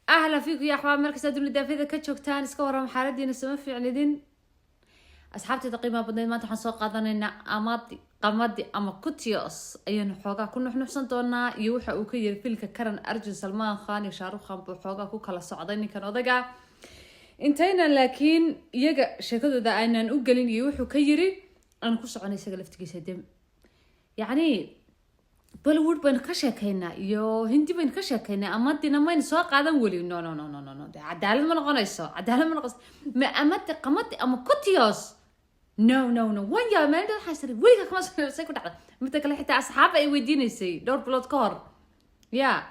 أهلا فيكم يا أحباب مركز أدوني دافيدا كتشوكتان إسكورة محاردين السما في عنيدين أصحابتي تقريبا بدنا ما تحصل قادنا أمادي قمادي أما كوتيوس أيون حوجا كنا إحنا حسن دونا يوحى وكير فيلك كرن أرجل سلمان خان يشارو خان بحوجا كوكلا صعدين كانوا ضجع انتينا لكن يجا شكله ده أنا نقولين يوحى كيري أنا كوس عني سجلت جيس دم يعني بوليوود بين كشكينا يو هندي بين كشكينا أمادنا ما ينسوا قادم ولي نو ده عدالة ما نقنيسه عدالة ما نقص ما أمادي قمادي أما كوتيوس نو وين يا مان ده حاسر ولي كمان سيكون على متى كل حتى أصحاب أي وديني سي دور بلوت كار يا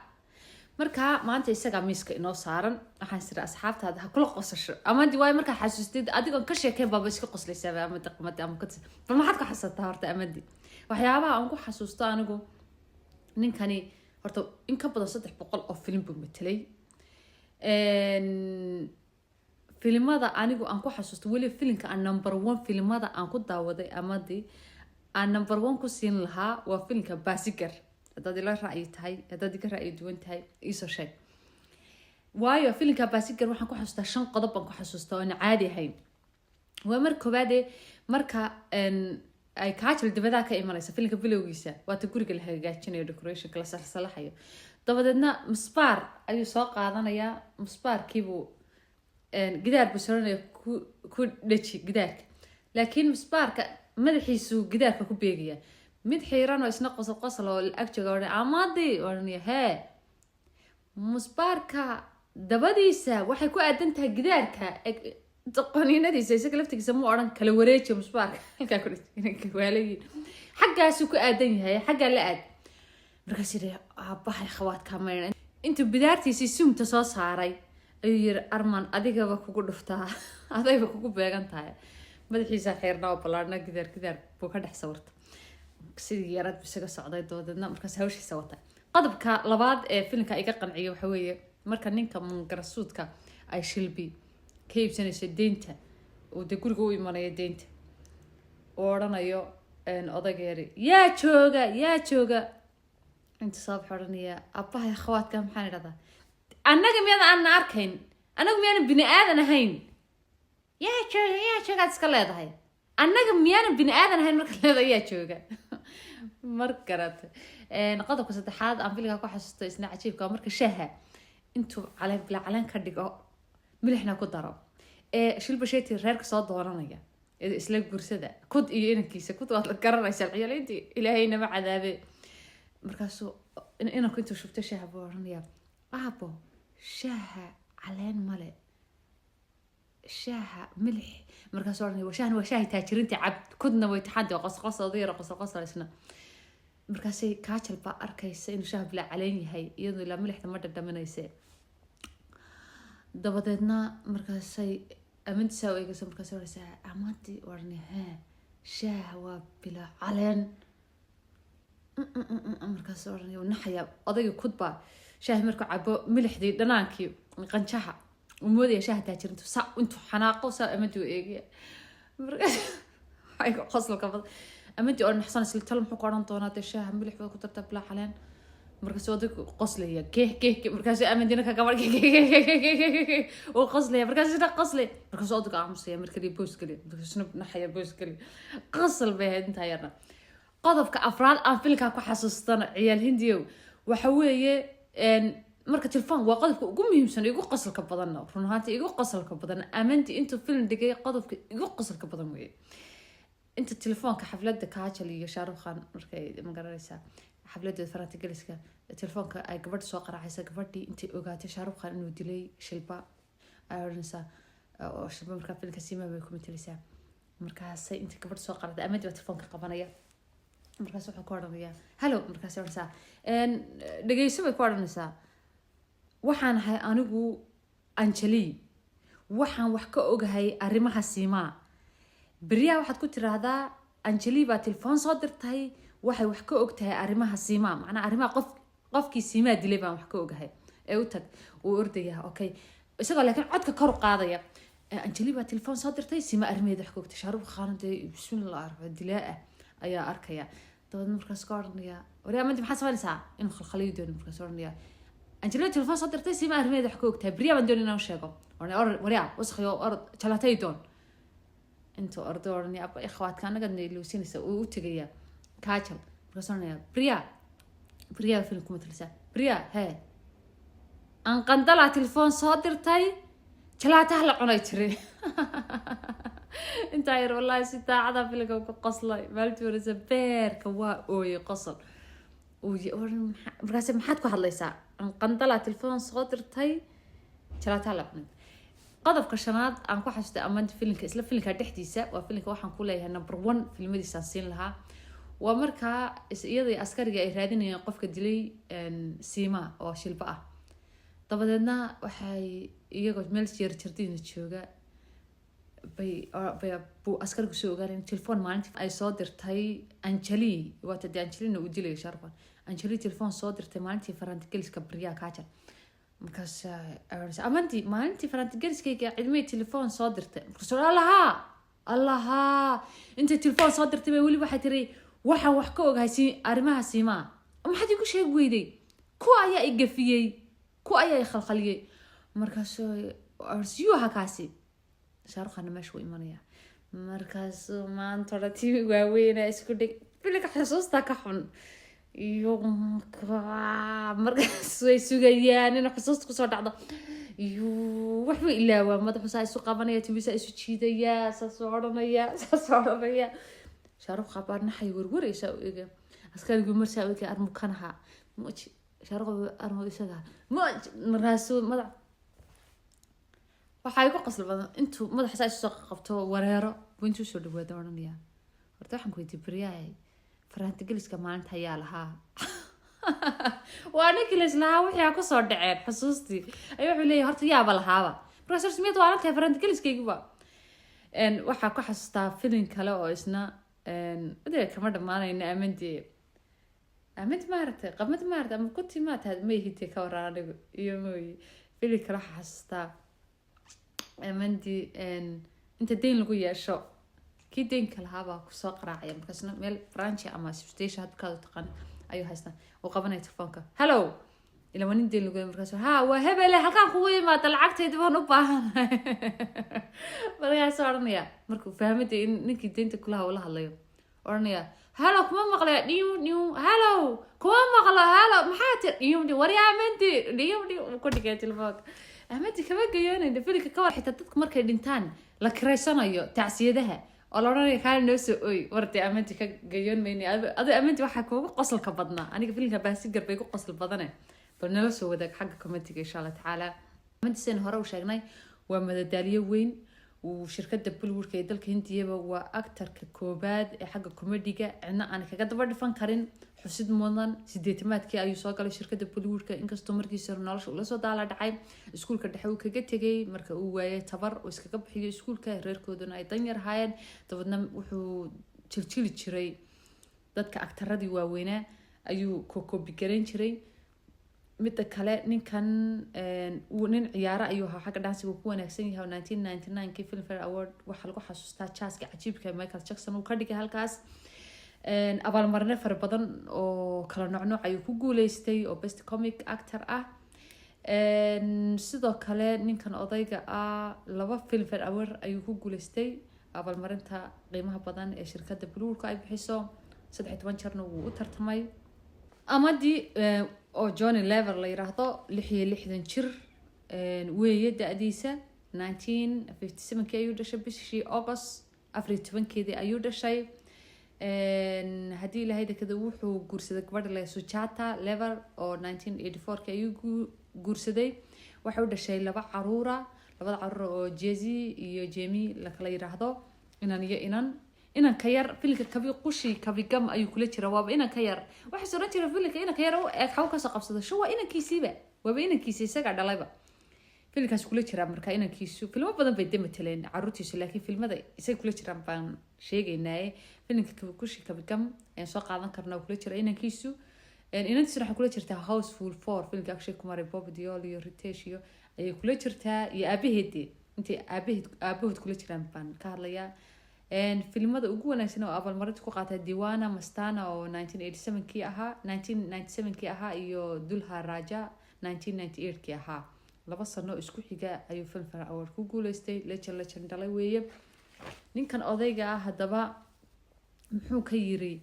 مركها ما أنت يسقى ميسك إنه صارن حاسر أصحاب هذا كل قصش أما دي واي مركها حسستي أديكم كشكي بابا إيش قص لي سبب أمادي قمادي أما كوتيوس فما حد كحسست هارت أمادي وحيابا أنكو حسستي أنا جو ninkani horta in ka badan 300 oo film buu metelay filimada anigu aan ku xasuusto wali filimka aan number 1 filimada aan ku daawaday amadii aan number 1 ku siin lahaa waa filimka Basigar hadii la raaci tahay hadii ka raaci duwan tahay iso sheeg waayo filimka Basigar waxaan ku xasuustaa 5 qodob aan ku xasuustaa oo aan caadi ahayn waa marka ay kaajil dibada ka imanaysa filimka bilowgiisa waa ta guriga la hagaajinayo decoration kala salaxayo dabadeedna musbaar ayuu soo qaadanaya musbaarkiibu gidaar buu saranaya ku dhaji gidaarka laakiin musbaarka madaxiisu gidaarka ku beegaya mid xiiran oo isna qosol oo agjoga oo amaadi oraniya hee musbaarka dabadiisa waxay ku aadan tahay gidaarka qaniinadiisa isaga laftigiisa ma oran kala wareejiyo musbaarka halka ku dhigay waalay xaggaas ku aadan yahay xagga la aad markaas yiri aabahay khawaad ka mayn inta bidaartiisi sumta soo saaray ayuu yiri arman adigaba kugu dhuftaa adayba kugu beegan tahay madaxiisa xeerna oo balaarna gidaar buu ka dhex sawirta sidii yarad bisaga socday doodadna markaas hawshiisa wata qodobka labaad ee filimka iga qanciyo waxa weeye marka ninka mangarasuudka ay shilbi كيبسنيسة دينتا ودقول قوي مريا دينتا ورانيو ان أضاقيري يا تشوغا انت صباح ورانيا أبا يا أخوات كم حاني رضا أنا قميانا أنا أركين أنا قميانا بني آذن هين يا تشوغا تسكالي هاي أنا قميانا بني آذن هين مركلا يا تشوغا مركرات نقضك وستحاد أم فيلك أكو حسوستو إسنا عجيبك ومركا شاها انتو علين بلا علين كردقو ملحنا ku daro shilba sheeti reerka soo dooranaya isla gursada kud iyo inankiisa kud waad la garanaysaa ciyaaleyntii ilaahayna ma cadaabe markaas inanku intuu shubta shaaha booranaya aabo shaaha caleen male shaaha milix markaas oranaya shaahan waa shaahi taajirinta cabd kudna way taxaddi qosqosna markaas kaajal ba arkaysa inuu shaah bila caleen yahay iyadoo la milixda ma dhadhaminaysa dabadeedna markaasay amint sawayga markaas waraysaa amaanti warni shaah waa bila caleen markaas warni naxaya odayga kudba shaah markuu cabo milixdii dhanaankii qanjaha moodaya shaah taajirintu sa intuu xanaaqo sa amantu eegay markaas ay qoslka bad amanti oo naxsan isla tal muxuu qoran doonaa shaah milix wada ku darta bila caleen markaas wada qoslaya keeh markaas amandina ka gabar oo qoslaya markaas ida qoslay markaas wada aamusay markii boos gali markaas naxaya boos gali qosl bay inta yarna qodobka afraad aan filka ku xasuustana ciyaal hindiyo waxa weeye marka telefoon waa qodobka ugu muhiimsan igu qosolka badan run ahaantii igu qosolka badan amanti inta film dhigay qodobka igu qosolka badan weeye inta telefoonka xafladda kaajal iyo shaaruf khan markay ma garanaysaa حفلة فرنسا جلسة التلفون كأي قبض سوق راحيسة قبضي أنت أوقات شارب خان إنه دلي شلبا أرنسا أو شلبا مركب في الكسيمة بيكون تلسا مركز سي أنت قبض سوق راح أمد التلفون كقبانية مركز سوق كوارنية هلو مركز أرنسا إن دقي سوي كوارنسا وحن هاي أنا جو أنشلي وحن وحكا أوجهاي أرمها السيما بريا واحد كنت هذا أنشلي بتلفون صادر تاي waxay wax ka ogtahay arimaha siima macna arimaha qofkii siima dilay baan wax ka ogahay ee u tag oo ordaya okay isagoo laakiin codka kor u qaadaya anjali baa telefoon soo dirtay siima arimeed wax ka ogtahay shaaruf khaanade bismillah arba dilaa ayaa arkaya dabad markaas ka ornaya wariya mid maxaa sameynaysaa in khalkhaliyo doon markaas ornaya anjelo telefoon soo dirtay sima arrimeeda wax ka ogtahay beriya baan doonay inaan sheego waryaa wasakhiyo orod jalatay doon inta ordorni abba ikhwaadka anaga neeluusinaysa uu u tagayaa kaajal markaasoo beriya film kuma talisa beriya hee aan qandala telefoon soo dirtay jalaataha la cunay jiray inta yar wallahi si taacada filka ku qoslay maaltii warisa beerka waa ooyay qosol markaas maxaad ku hadlaysaa aan qandala telefoon soo dirtay jalaataha la cunay qodobka shanaad aan ku xasuustay ammaanta filimka isla filimka dhexdiisa waa filimka waxaan ku leeyahay number 1 filmadiisa siin lahaa waa markaa iyadoo askariga ay raadinayaan qofka dilay siima oo shilba ah dabadeedna waxay iyagoo meel jardiina jooga bay askarigu soo ogaanayeen telefoon maalintii ay soo dirtay Anjali waata Anjalina u dilay Sharfan Anjali telefoon soo dirtay maalintii farantigeliska beriya kaajal markaas amanti maalintii farantigeliskayga cidmay telefoon soo dirtay markaas allaha inta telefoon soo dirtay bay wali waxay tiri waxaan wax ka ogahay arrimaha siimaa maxaad igu sheeg weyday ku ayaa igafiyay ku ayaa khalkhaliyay markaas arsiyo hakaasi shaarqana meeshu imanaya markaas maanta ratibi waaweyn isku dhig filka xusuusta ka xun iyo markaas way sugayaan in xusuusta ku soo dhacdo iyo waxba ilaawa madaxu isu qabanaya tibisa isu jiidaya soo oranaya شارق خبرنا حيورور يسوي أسكال يقول مرسا ويك أرمو كانها موج شارق أرمو يسوي موج مراسو مدع وحايقو قصل بدن انتو مدح سايس سقفتو وريرو وانتو شو دبوا دورنيا ورتاحن كويتي برياي فرانت جلس كمان تيالها وانا كلش لها وحيا كسر دعين حسوستي ايوه حلي هرت يا بالهابا بروفيسور سميت وانا كيف فرانت جلس كيجوا ان waxa ku xasuustaa film kale oo isna adeeg kama dhamaanayna amad maartay qamad maartay ama kunti ma taad ma hiti ka waraanigu iyo mooy film kale xasuustaa amandi inta deyn lagu yeesho kii deyn kale haba ku soo qaraacay markaasna meel French ama station had ka taqaan ayu haystaan oo qabanay telefoonka hello ila wanin deyn lagu markaas ha waa hebele halkaan ku yimaado lacagteeda baan u baahanahay markaas oranaya markuu fahmay in ninkii deynta kula hawla hadlayo oranaya hello kuma maqlay niu hello kuma maqlay hello maxaad niu wariyamenti niu ku dhigay telefoonka ahmadi kama gayoonay filka ka war xitaa dadku markay dhintaan la kireysanayo tacsiyadaha oo la oranaya kaan noo soo ooy wartay ahmadi ka gayoon meeyay adu ahmadi waxa kuugu qosolka badnaa aniga filka baasi garbay ku qosol badane balnala soo wadaag xagga commentiga insha Allah taala madisen hore u sheegnay waa madadaaliyo weyn oo shirkadda Bollywood ee dalka Hindiya waa actor-ka koobaad ee xagga comedy-ga cidna aan kaga daba dhifan karin xusid mudan 8-maadkii ayuu soo galay shirkadda Bollywood inkastoo markiisa nolosha ula soo daala dhacay iskuulka dhexe uu kaga tagay marka uu waayay tabar oo iskaga bixiyo iskuulka reerkooduna ay dan yar hayeen dabadna wuxuu jiljili jiray dadka actor-radii waaweynaa ayuu koobi garan jiray mid kale ninkan nin ciyaara ayuu ahaa xagga dhansiga ku wanaagsan yahay 1999 kii Filmfare Award waxa lagu xasuustaa jaaska cajiibka Michael Jackson uu ka dhigay halkaas abaalmarino fara badan oo kala nooc ayuu ku guuleystay oo best comic actor ah sidoo kale ninkan odayga ah 2 Filmfare Award ayuu ku guuleystay abaalmarinta qiimaha badan ee shirkadda Bollywood ay bixiso 13 jeerna uu u tartamay amadi oo Johnny Lever la yiraahdo 66 jir weeye da'diisa 1957 ayuu dhashay bishii August 14 ayuu dhashay hadii ilaahay kada wuxuu guursaday gabadh la Sujata Lever oo 1984 ayuu guursaday waxa uu dhashay laba caruur oo Jay-Z iyo Jamie la kala yiraahdo inan ka yar filka kabi qushi kabi gam ayuu kula jira waaba inan ka yar waxa soo rajira filka inan ka yar oo xaw ka soo qabsado soo waa inankiisiba waaba inankiisa isaga dhalayba filkaas kula jira marka inankiisu filmo badan bay dhamataleen caruurtiisu laakiin filmada isaga kula jira baan sheegaynaa filka kabi qushi kabi gam ee soo qaadan karna kula jira inankiisu inantiisu waxa kula jirta Houseful 4 filka Akshay Kumar Bob Deol iyo Ritesh iyo ay kula jirtaa iyo aabaheedii intii aabahood kula jiraan baan ka hadlayaa filmada ugu wanaagsan oo abaalmarinta ku qaatay Diwana Mastana oo 1997 kii ahaa iyo Dulha Raja 1998 kii ahaa 2 sano isku xiga ayuu Filmfare Award ku guuleystay legend dhalay weeye ninkan odayga ah hadaba muxuu ka yiri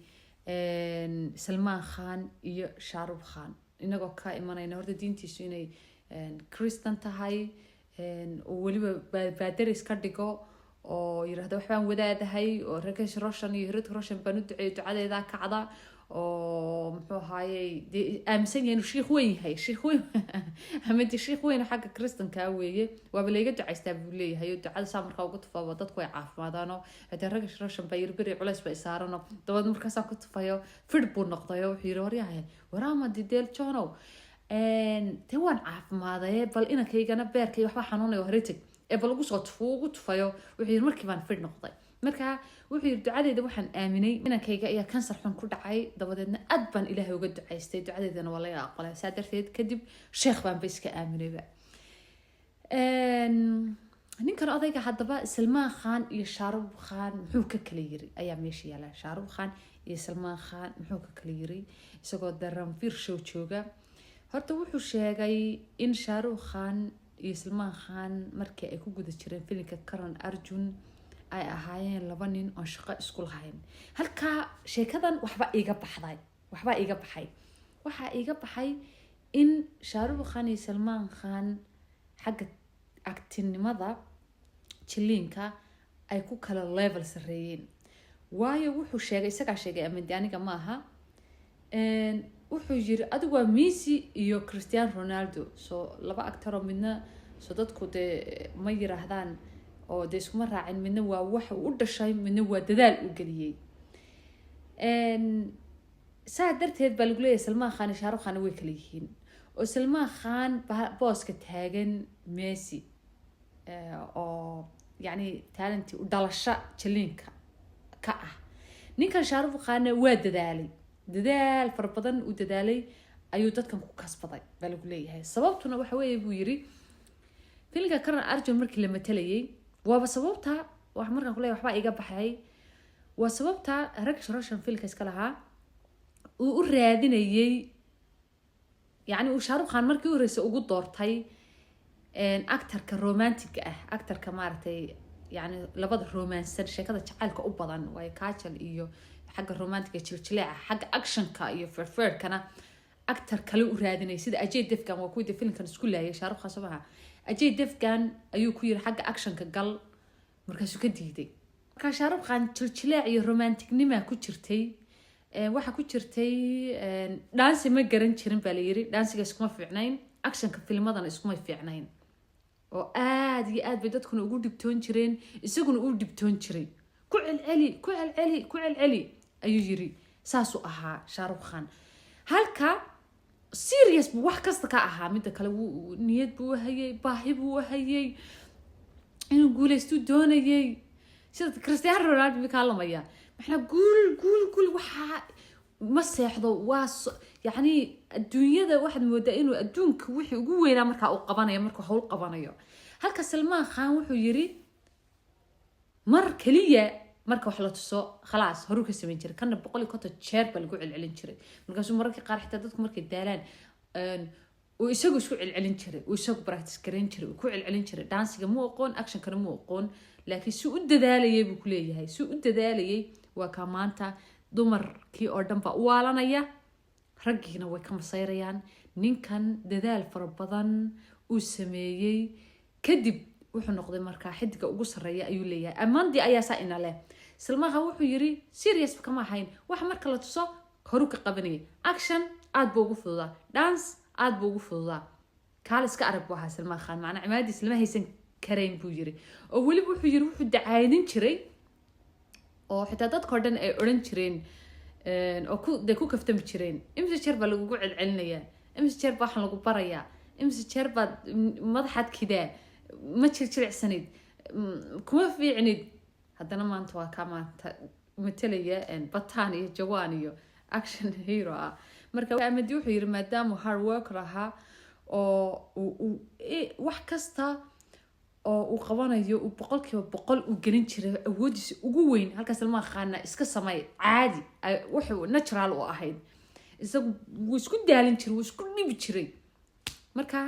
Salman Khan iyo Shah Rukh Khan inagoo ka imanayna horta diintiisu inay Christian tahay oo waliba baadaris ka dhigo oo yiraahdo waxaan wadaadahay oo Rakesh Roshan iyo Hrithik Roshan baan u duceeyay ducadeeda kacda oo muxuu ahaayay aaminsan yahay sheekh weyn yahay sheekh weyn hamadi sheekh weyn xagga Christianka weeye waaba leeyahay ducaystaa buu leeyahay ducada saamarka ugu tufaabo dadku ay caafimaadaano hada Rakesh Roshan baa yiri culays ba isaarano dabad markaas ku tufayo fid buu noqdayo wuxuu yiri waryahay waraama dideel joonow waan caafimaadaya bal inankayga beerkay waxba xanuunayo Hrithik bal ugu soo tufayo wuxuu yiri markii baan fid noqday marka wuxuu yiri ducadeeda waxaan aaminay inankayga ayaa kansar xun ku dhacay dabadeedna aad baan Ilaahay uga ducaystay ducadeedana waa la aqbalay saadarteed kadib sheekh baan ba iska aaminayba ninkan odayga hadaba Salman Khan iyo Shah Rukh Khan muxuu ka kala yiri ayaa meesha yaala Shah Rukh Khan iyo Salman Khan muxuu ka kala yiri isagoo Ranveer show jooga horta wuxuu sheegay in Shah Rukh Khan iyo Salman Khan markii ay ku guda jireen filimka Karan Arjun ay ahaayeen 2 nin oo shaqo isku lahayn halka sheekadan waxba iga baxay waxa iga baxay in Shah Rukh Khan iyo Salman Khan xagga actinimada jilinka ay ku kala level sareeyeen waayo wuxuu sheegay isaga sheegay amid aniga maaha wuxuu yiri adigu waa Messi iyo Cristiano Ronaldo so 2 actor oo midna so dadku de ma yiraahdaan oo de isku ma raacin midna waa wax u dhashay midna waa dadaal u galiyay saadarteed baa lagu leeyahay Salman Khan iyo Shah Rukh Khan way kala yihiin oo Salman Khan booska taagan Messi oo yani talent u dhalasha jilinka ka ah ninkan Shah Rukh Khan waa dadaal far badan u dadaalay ayuu dadkan ku kasbaday baa lagu leeyahay sababtuna waxa weeye buu yiri filmka Karan Arjun markii la matalayay waaba sababta wax markaan ku leeyahay waxba iga baxay waa sababta Rakesh Roshan filmka iska lahaa uu u raadinayay yani uu Shah Rukh Khan markii uu reeyay ugu doortay actorka romantic actorka maartay yani labada romansan sheekada jacaylka u badan way Kajal iyo xagga romantic jiljileeca xagga actionka iyo farfarkana actor kale u raadinay sida Ajay Devgan waa ku wada filmkan isku laayay Shah Rukh Khan sabaha Ajay Devgan ayuu ku yiri xagga actionka gal markaas uu ka diiday marka Shah Rukh Khan jiljileec iyo romanticnima ku jirtay waxa ku jirtay dance ma garan jirin baa la yiri dancega iskuma fiicnayn actionka filmadana iskuma fiicnayn oo aad iyo aad bay dadkuna ugu dibtoon jireen isaguna uu dibtoon jiray ku celceli ayuu yiri saasu ahaa Shah Rukh Khan halka serious wax kasta ka ahaa mid kale niyad buu hayay baahi buu hayay inuu guuleysto doonayay sida Cristiano Ronaldo ka lamaya maxna guul waxa ma seexdo waa yani adduunyada waxa moodaa inuu adduunka wixii ugu weynaa marka uu qabanayo marka hawl qabanayo halka Salman Khan wuxuu yiri mar kaliya marka wax la tuso khalaas horu ka sameyn jiray kana 150 jeer bal gu celcelin jiray markaas uu markii qaar xitaa dadku markay daalaan oo isagu isku celcelin jiray oo isagu practice gareyn jiray oo ku celcelin jiray dancega mu aqoon action kana mu aqoon laakiin si u dadaalayay buu ku leeyahay si u dadaalayay waa ka maanta dumarkii oo dhan ba waalanaya raggiina way ka masayrayaan ninkan dadaal fara badan uu sameeyay kadib wuxuu noqday marka xidiga ugu sareeya ayuu leeyahay amandi ayaa saa ina leh Salman Khan wuxuu yiri serious kama ahayn wax marka la tuso horu ka qabanay action aad buu ugu fududaa dance aad buu ugu fududaa kaal iska arag waxa Salman Khan macna cimaadiis lama haysan karayn buu yiri oo waliba wuxuu yiri wuxuu dacaydin jiray oo xitaa dadka dhan ay oran jireen oo ku kaftami jireen imse jeer baa lagu celcelinaya imse jeer baa lagu baraya imse jeer baa madaxad kidaa ma jirjiricsanid kuma fiicnid haddana maanta waa ka maanta matalaya bataan iyo jawaan iyo action hero marka Amadi wuxuu yiri maadaama hard worker ahaa oo wax kasta oo uu qabanayo uu 100% u gelin jiray awoodiisa ugu weyn halka Salman Khan iska samay caadi wuxuu natural u ahayd isagu wuu isku daalin jiray wuu isku dhibi jiray marka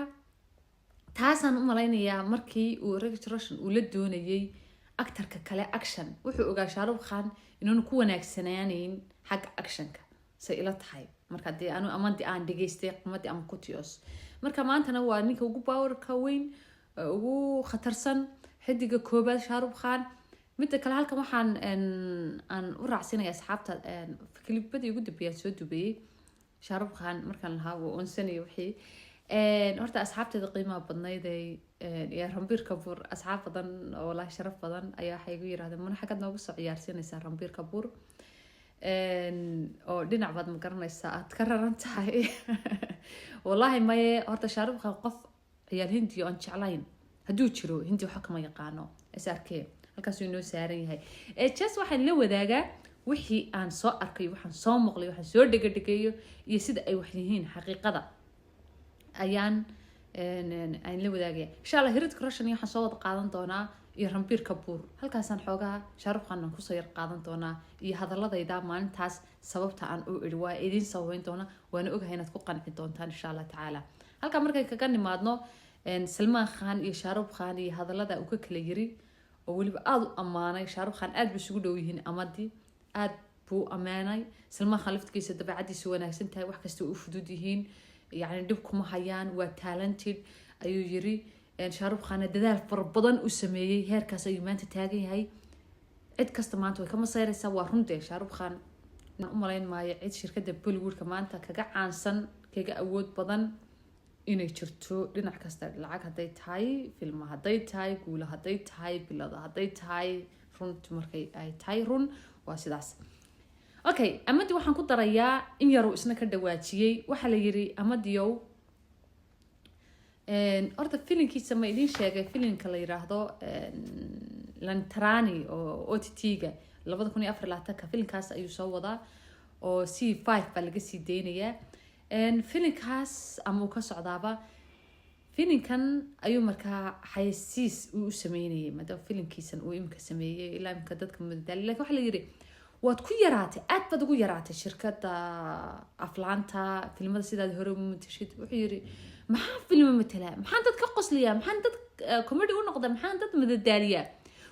taasaan u malaynayaa markii uu Rex Roshan uu la doonayay actorka kale action wuxuu ogaa Shahrukh Khan inuu ku wanaagsanaaneyn xagga actionka say ila tahay marka dee anu amandi aan dhageystay qamadi am kutiyos marka maantana waa ninka ugu powerka weyn ugu khatarsan xidiga koobaad Shahrukh Khan mid kale halkan waxaan aan u raacsinay asxaabta klibadii ugu dambeeyay soo duubay Shahrukh Khan markaan lahaa oo onsanay wixii horta asxaabteeda qiimaha badnayd ee Ranbir Kapoor asxaab badan oo la sharaf badan ayaa waxay igu yiraahdeen mana xagad noogu soo ciyaarsinaysaa Ranbir Kapoor oo dhinac baad ma garanaysaa aad ka raran tahay wallahi ma horta Shahrukh Khan qof ciyaar hindi oo aan jeclayn haduu jiro hindi waxa kama yaqaano SRK halkaas uu inoo saaran yahay just waxaan la wadaagaa wixii aan soo arkay waxaan soo maqlay waxaan soo dhagdhagayo iyo sida ay wax yihiin xaqiiqada ayaan la wadaagaya insha Allah Rex Roshan waxaan soo wada qaadan doonaa iyo Ranbir Kapoor halkaasaan xoogaa Shahrukh Khan ku soo yar qaadan doonaa iyo hadaladayda maalintaas sababta aan u iri waa idin sawayn doona waana ogahay inaad ku qanci doontaan insha Allah taala halka markay kaga nimaadno Salman Khan iyo Shahrukh Khan iyo hadalada uu ka kala yiri oo waliba aad u amaanay Shahrukh Khan aad buu isugu dhow yihiin amadii aad buu amaanay Salman Khan laftigiisa dabeecadiisu wanaagsan tahay wax kasta uu fudud yihiin يعني دبكم هيان وتالنتد أيو يري شاروخ خان ددال فربضن وسميي هير كاس يومان تتاجي هاي عد كاستمانتو كما صاير سوا رمتي شاروخ خان أمرين ما يعيد شركة بوليوود كمان تكجع عنسن كجع أود بدن إنه يشرتو لنا كاستر العك هديت هاي فيلم هديت هاي قولة هديت هاي بلاد هديت هاي رنت مركي أي تايرون واسداس okay amadi waxaan ku darayaa in yar oo isna ka dhawaajiyay waxa la yiri amadiyow orda filinkiisa ma idin sheegay filinka la yiraahdo Lantrani oo OTT-ga 2024 filinkaas ayuu soo wadaa oo C5 baa laga sii deynaya filinkaas ama uu ka socdaaba filinkan ayuu markaa xayisiis uu sameeyay madam filinkiisan uu imka sameeyay ilaa imka dadka madal laakiin waxa la yiri waad ku yaraatay aad baad ugu yaraatay shirkadda aflaanta filimada sidaad hore u mutashid wuxuu yiri maxaa film matala maxaan dad ka qosliya maxaan dad comedy u noqda maxaan dad madadaaliya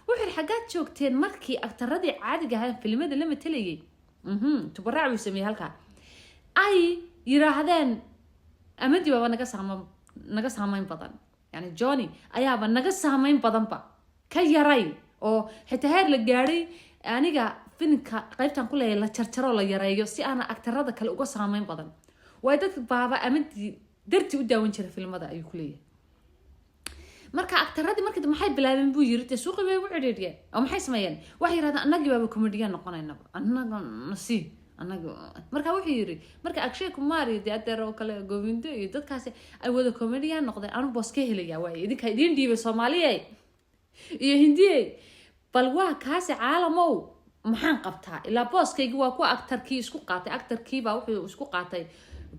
wuxuu xagaad joogteen markii aktaradii caadiga ahaa filimada la matalayay tubaraac uu sameeyay halka ay yiraahdeen amadi baba naga saameyn badan yani Johnny ayaaba naga saameyn badan ba ka yaray oo xitaa heer la gaaray aniga filimka qaybtan ku leeyahay la jarjaro la yareeyo si aan aktarada kale uga saameyn badan way dad baaba amadi darti u daawan jiray filimada ayuu ku leeyahay marka aktaradii markii maxay bilaabeen buu yiri suuqa way u xiriiriyeen oo maxay sameeyeen waxay yiraahdaan annaga baaba comedian noqonayna annaga nasi annaga marka wuxuu yiri marka Akshay Kumar iyo adeero kale Govindo iyo dadkaas ay wada comedian noqdeen anu boos ka helaya way idinka idin dhiibay Soomaaliya iyo Hindiye bal waa kaas caalamow maxaan qabtaa ilaa booskaygu waa ku aktarkii isku qaatay aktarkii baa wuxuu isku qaatay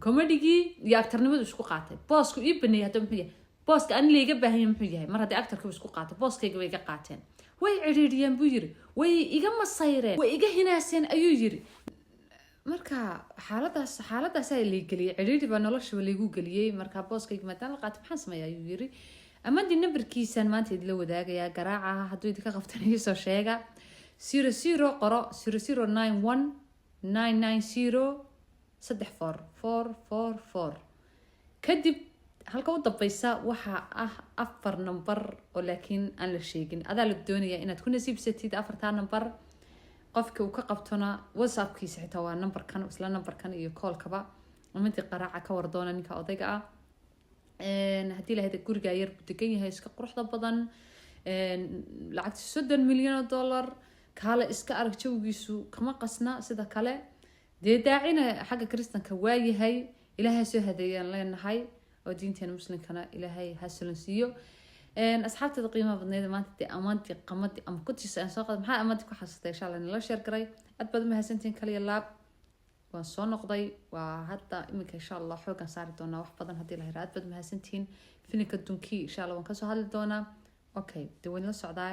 comedy-gii iyo aktarnimadu isku qaatay boosku ii baneeyay hada muxuu yahay booska aan leega baahan muxuu yahay mar hadii aktarkii isku qaatay booskayga way iga qaateen way ciriiriyeen buu yiri way iga masayreen way iga hinaaseen ayuu yiri marka xaaladaas ay leegaliyay ciriiri baa nolosha leegu galiyay marka booskayga maadaama la qaatay maxaan sameeyay ayuu yiri amadi numberkiisan maanta idin la wadaagaya garaaca haduu idinka qabtanayo soo sheega 00 qoro 0091 990 3444 kadib halka u dambaysa waxa ah 4 number oo laakiin aan la sheegin adaa la doonayaa inaad ku nasiibsatid 4 number qofka uu ka qabtona WhatsApp-kiisa xitaa waa numberkan isla numberkan iyo call-kaba ummadii qaraaca ka war doona ninka odayga ah hadii la hada guriga yar degan yahay iska quruxda badan lacagta $30 milyan kala iska arag jawgiisu kama qasna sida kale deedaacina xagga kristanka waayahay ilaahay soo hadeeyaan leenahay oo diinteena muslimkana ilaahay ha salansiyo asxaabtada qiimaha badneed maanta amaanti qamadi am ku tisaan soo qad maxaa amaanti ku xasatay insha Allah in la share garay aad baad ma hasantiin kaliya laab waan soo noqday waa hadda iminka insha Allah xoogan saari doona wax badan hadii la helo aad baad ma hasantiin filimka dunki insha Allah waan ka soo hadli doona okay dawin la socdaa